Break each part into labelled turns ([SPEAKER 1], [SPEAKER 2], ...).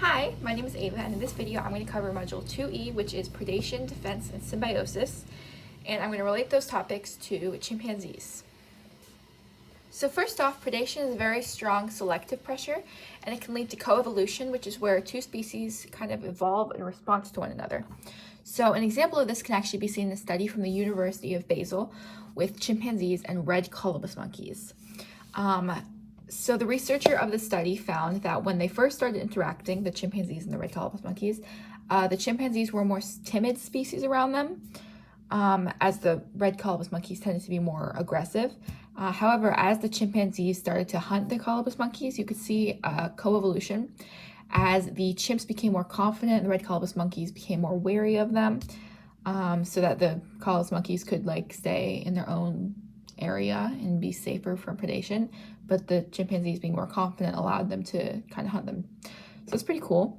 [SPEAKER 1] Hi, my name is Ava, and in this video I'm going to cover Module 2E, which is Predation, Defense, and Symbiosis, and I'm going to relate those topics to chimpanzees. So first off, predation is a very strong selective pressure, and it can lead to coevolution, which is where two species kind of evolve in response to one another. So an example of this can actually be seen in a study from the University of Basel with chimpanzees and red colobus monkeys. So the researcher of the study found that when they first started interacting, the chimpanzees and the red colobus monkeys, the chimpanzees were more timid species around them, as the red colobus monkeys tended to be more aggressive. However, as the chimpanzees started to hunt the colobus monkeys, you could see a coevolution. As the chimps became more confident, the red colobus monkeys became more wary of them, so that the colobus monkeys could stay in their own area and be safer from predation, but the chimpanzees being more confident allowed them to kind of hunt them. So it's pretty cool.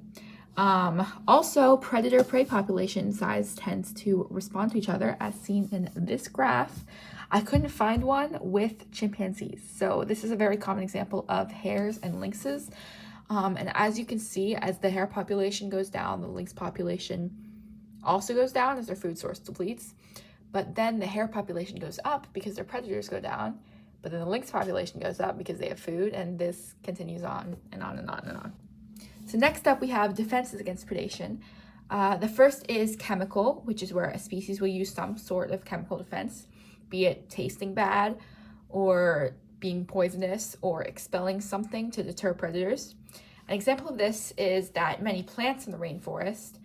[SPEAKER 1] Also, predator-prey population size tends to respond to each other, as seen in this graph. I couldn't find one with chimpanzees, so this is a very common example of hares and lynxes. And as you can see, as the hare population goes down, the lynx population also goes down as their food source depletes. But then the hare population goes up because their predators go down, but then the lynx population goes up because they have food, and this continues on and on and on and on. So next up, we have defenses against predation. The first is chemical, which is where a species will use some sort of chemical defense, be it tasting bad or being poisonous or expelling something to deter predators. An example of this is that many plants in the rainforest,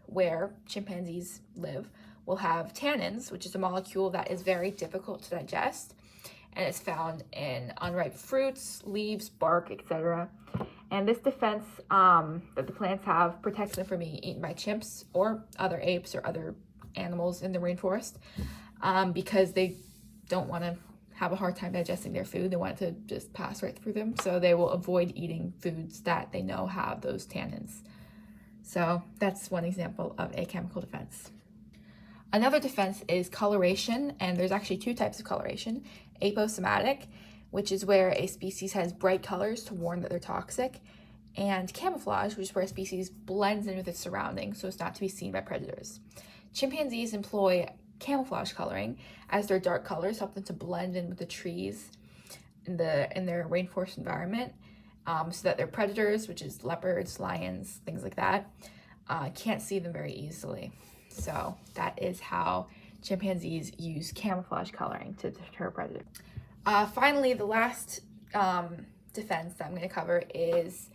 [SPEAKER 1] where chimpanzees live, will have tannins, which is a molecule that is very difficult to digest, and it's found in unripe fruits, leaves, bark, etc. And this defense that the plants have protects them from being eaten by chimps or other apes or other animals in the rainforest, because they don't want to have a hard time digesting their food. They want it to just pass right through them, so they will avoid eating foods that they know have those tannins. So that's one example of a chemical defense. Another defense is coloration, and there's actually two types of coloration. Aposematic, which is where a species has bright colors to warn that they're toxic, and camouflage, which is where a species blends in with its surroundings so as not to be seen by predators. Chimpanzees employ camouflage coloring, as their dark colors help them to blend in with the trees in their rainforest environment, so that their predators, which is leopards, lions, things like that, can't see them very easily. So that is how chimpanzees use camouflage coloring to deter predators. Finally, the last defense that I'm going to cover is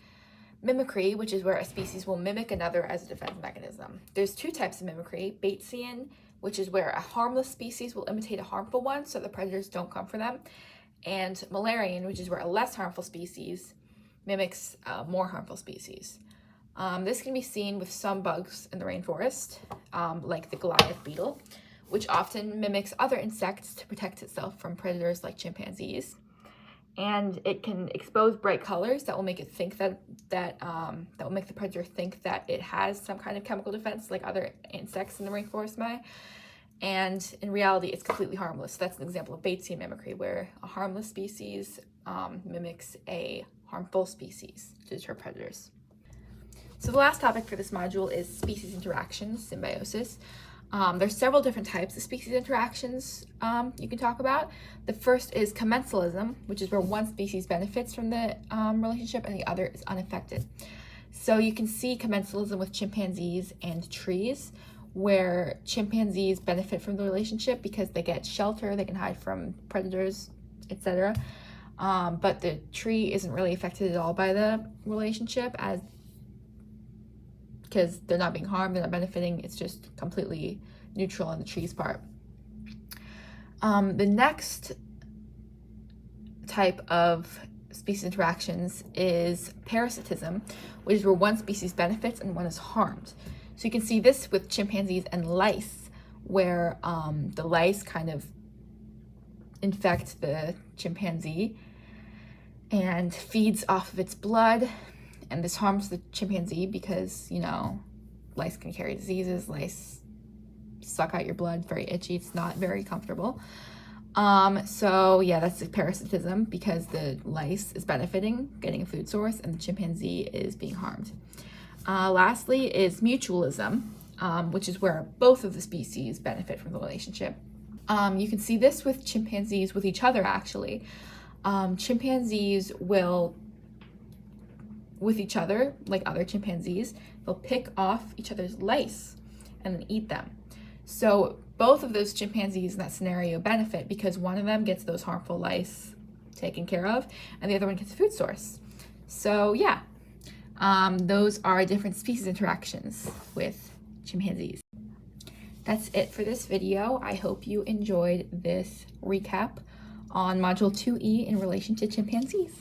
[SPEAKER 1] mimicry, which is where a species will mimic another as a defense mechanism. There's two types of mimicry: Batesian, which is where a harmless species will imitate a harmful one so the predators don't come for them, and Müllerian, which is where a less harmful species mimics a more harmful species. This can be seen with some bugs in the rainforest, like the Goliath beetle, which often mimics other insects to protect itself from predators like chimpanzees. And it can expose bright colors that will make it think that will make the predator think that it has some kind of chemical defense, like other insects in the rainforest may. And in reality, it's completely harmless. That's an example of Batesian mimicry, where a harmless species mimics a harmful species to deter predators. So the last topic for this module is species interactions, symbiosis. There's several different types of species interactions you can talk about. The first is commensalism, which is where one species benefits from the relationship and the other is unaffected. So you can see commensalism with chimpanzees and trees, where chimpanzees benefit from the relationship because they get shelter, they can hide from predators, etc. But the tree isn't really affected at all by the relationship, because they're not being harmed, they're not benefiting, it's just completely neutral on the tree's part. The next type of species interactions is parasitism, which is where one species benefits and one is harmed. So you can see this with chimpanzees and lice, where the lice kind of infect the chimpanzee and feeds off of its blood. And this harms the chimpanzee because, lice can carry diseases. Lice suck out your blood, very itchy. It's not very comfortable. So yeah, that's parasitism because the lice is benefiting, getting a food source, and the chimpanzee is being harmed. Lastly is mutualism, which is where both of the species benefit from the relationship. You can see this with chimpanzees with each other, actually. Chimpanzees will, with each other, like other chimpanzees, they'll pick off each other's lice and then eat them. So both of those chimpanzees in that scenario benefit because one of them gets those harmful lice taken care of and the other one gets a food source. So yeah, those are different species interactions with chimpanzees. That's it for this video. I hope you enjoyed this recap on Module 2E in relation to chimpanzees.